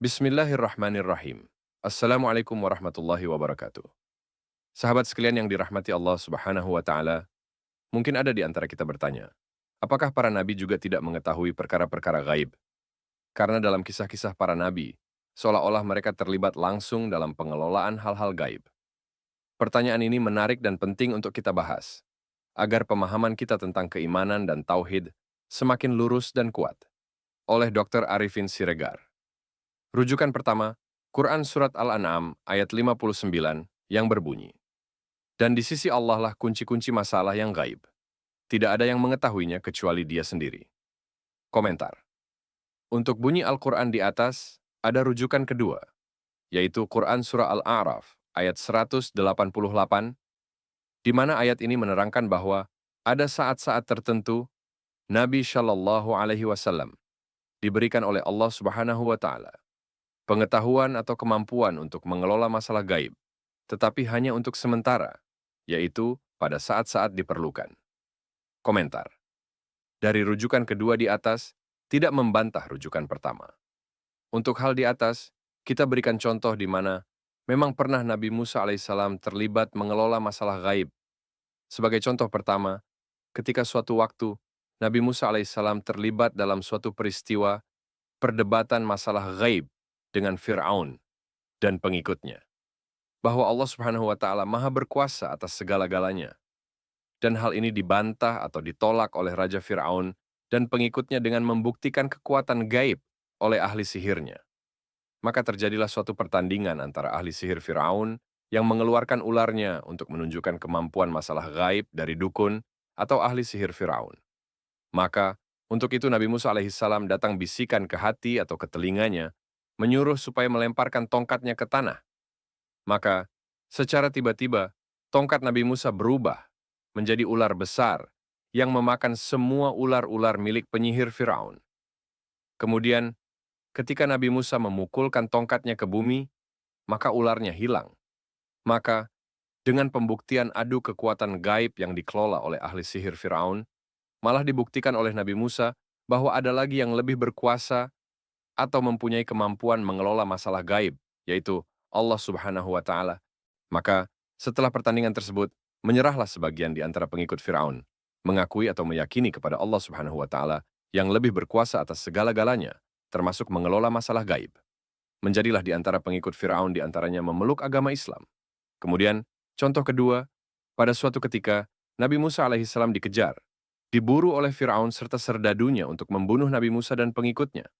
Bismillahirrahmanirrahim. Assalamualaikum warahmatullahi wabarakatuh. Sahabat sekalian yang dirahmati Allah Subhanahu wa Ta'ala, mungkin ada di antara kita bertanya, apakah para nabi juga tidak mengetahui perkara-perkara gaib? Karena dalam kisah-kisah para nabi, seolah-olah mereka terlibat langsung dalam pengelolaan hal-hal gaib. Pertanyaan ini menarik dan penting untuk kita bahas, agar pemahaman kita tentang keimanan dan tauhid semakin lurus dan kuat. Oleh Dr. Arifin Siregar. Rujukan pertama, Quran Surat Al-An'am ayat 59 yang berbunyi, "Dan di sisi Allah lah kunci-kunci masalah yang gaib. Tidak ada yang mengetahuinya kecuali Dia sendiri." Komentar. Untuk bunyi Al-Quran di atas, ada rujukan kedua, yaitu Quran Surah Al-A'raf ayat 188, di mana ayat ini menerangkan bahwa ada saat-saat tertentu Nabi Shallallahu Alaihi Wasallam diberikan oleh Allah Subhanahu wa Ta'ala pengetahuan atau kemampuan untuk mengelola masalah gaib, tetapi hanya untuk sementara, yaitu pada saat-saat diperlukan. Komentar. Dari rujukan kedua di atas, tidak membantah rujukan pertama. Untuk hal di atas, kita berikan contoh di mana memang pernah Nabi Musa alaihissalam terlibat mengelola masalah gaib. Sebagai contoh pertama, ketika suatu waktu Nabi Musa alaihissalam terlibat dalam suatu peristiwa perdebatan masalah gaib dengan Fir'aun dan pengikutnya, bahwa Allah Subhanahu wa Ta'ala Maha Berkuasa atas segala-galanya. Dan hal ini dibantah atau ditolak oleh Raja Fir'aun dan pengikutnya dengan membuktikan kekuatan gaib oleh ahli sihirnya. Maka terjadilah suatu pertandingan antara ahli sihir Fir'aun yang mengeluarkan ularnya untuk menunjukkan kemampuan masalah gaib dari dukun atau ahli sihir Fir'aun. Maka, untuk itu Nabi Musa alaihissalam datang bisikan ke hati atau ke telinganya, menyuruh supaya melemparkan tongkatnya ke tanah. Maka, secara tiba-tiba, tongkat Nabi Musa berubah menjadi ular besar yang memakan semua ular-ular milik penyihir Firaun. Kemudian, ketika Nabi Musa memukulkan tongkatnya ke bumi, maka ularnya hilang. Maka, dengan pembuktian adu kekuatan gaib yang dikelola oleh ahli sihir Firaun, malah dibuktikan oleh Nabi Musa bahwa ada lagi yang lebih berkuasa atau mempunyai kemampuan mengelola masalah gaib, yaitu Allah Subhanahu wa Ta'ala. Maka, setelah pertandingan tersebut, menyerahlah sebagian di antara pengikut Firaun, mengakui atau meyakini kepada Allah Subhanahu wa Ta'ala yang lebih berkuasa atas segala-galanya, termasuk mengelola masalah gaib. Menjadilah di antara pengikut Firaun di antaranya memeluk agama Islam. Kemudian, contoh kedua, pada suatu ketika, Nabi Musa alaihissalam dikejar, diburu oleh Firaun serta serdadunya untuk membunuh Nabi Musa dan pengikutnya.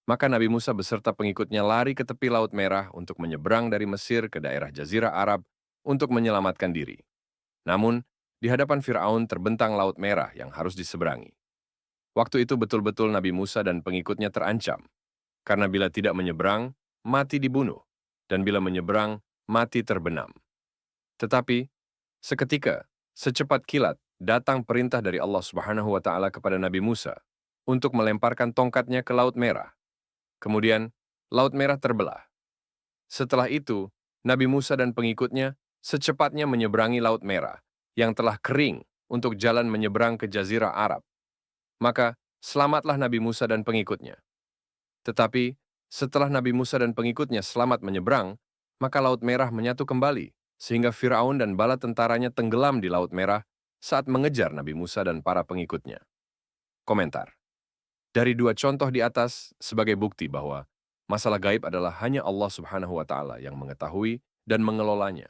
Maka Nabi Musa beserta pengikutnya lari ke tepi Laut Merah untuk menyeberang dari Mesir ke daerah Jazirah Arab untuk menyelamatkan diri. Namun, di hadapan Firaun terbentang Laut Merah yang harus diseberangi. Waktu itu betul-betul Nabi Musa dan pengikutnya terancam, karena bila tidak menyeberang, mati dibunuh, dan bila menyeberang, mati terbenam. Tetapi, seketika, secepat kilat, datang perintah dari Allah Subhanahu wa Ta'ala kepada Nabi Musa untuk melemparkan tongkatnya ke Laut Merah. Kemudian, Laut Merah terbelah. Setelah itu, Nabi Musa dan pengikutnya secepatnya menyeberangi Laut Merah yang telah kering untuk jalan menyeberang ke Jazirah Arab. Maka, selamatlah Nabi Musa dan pengikutnya. Tetapi, setelah Nabi Musa dan pengikutnya selamat menyeberang, maka Laut Merah menyatu kembali, sehingga Firaun dan bala tentaranya tenggelam di Laut Merah saat mengejar Nabi Musa dan para pengikutnya. Komentar. Dari dua contoh di atas sebagai bukti bahwa masalah gaib adalah hanya Allah Subhanahu wa Ta'ala yang mengetahui dan mengelolanya.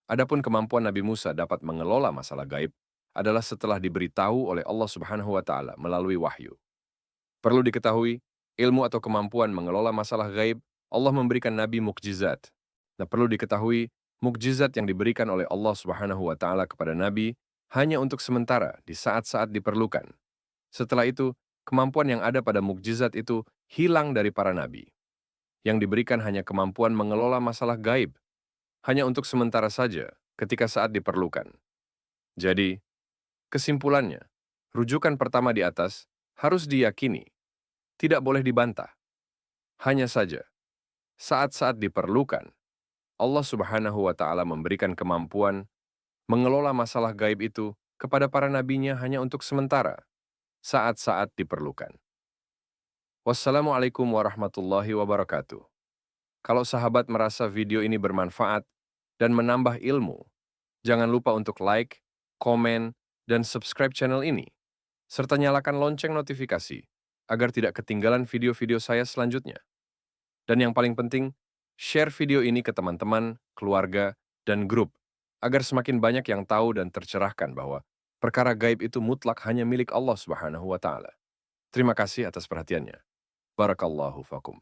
Adapun kemampuan Nabi Musa dapat mengelola masalah gaib adalah setelah diberitahu oleh Allah Subhanahu wa Ta'ala melalui wahyu. Perlu diketahui, ilmu atau kemampuan mengelola masalah gaib, Allah memberikan Nabi mukjizat. Nah, perlu diketahui, mukjizat yang diberikan oleh Allah Subhanahu wa Ta'ala kepada Nabi hanya untuk sementara di saat-saat diperlukan. Setelah itu, kemampuan yang ada pada mukjizat itu hilang dari para nabi. Yang diberikan hanya kemampuan mengelola masalah gaib, hanya untuk sementara saja ketika saat diperlukan. Jadi, kesimpulannya, rujukan pertama di atas harus diyakini, tidak boleh dibantah. Hanya saja, saat-saat diperlukan, Allah Subhanahu wa Ta'ala memberikan kemampuan mengelola masalah gaib itu kepada para nabinya hanya untuk sementara, saat-saat diperlukan. Wassalamualaikum warahmatullahi wabarakatuh. Kalau sahabat merasa video ini bermanfaat dan menambah ilmu, jangan lupa untuk like, komen, dan subscribe channel ini, serta nyalakan lonceng notifikasi agar tidak ketinggalan video-video saya selanjutnya. Dan yang paling penting, share video ini ke teman-teman, keluarga, dan grup agar semakin banyak yang tahu dan tercerahkan bahwa perkara gaib itu mutlak hanya milik Allah Subhanahu wa taala. Terima kasih atas perhatiannya. Barakallahu fakum.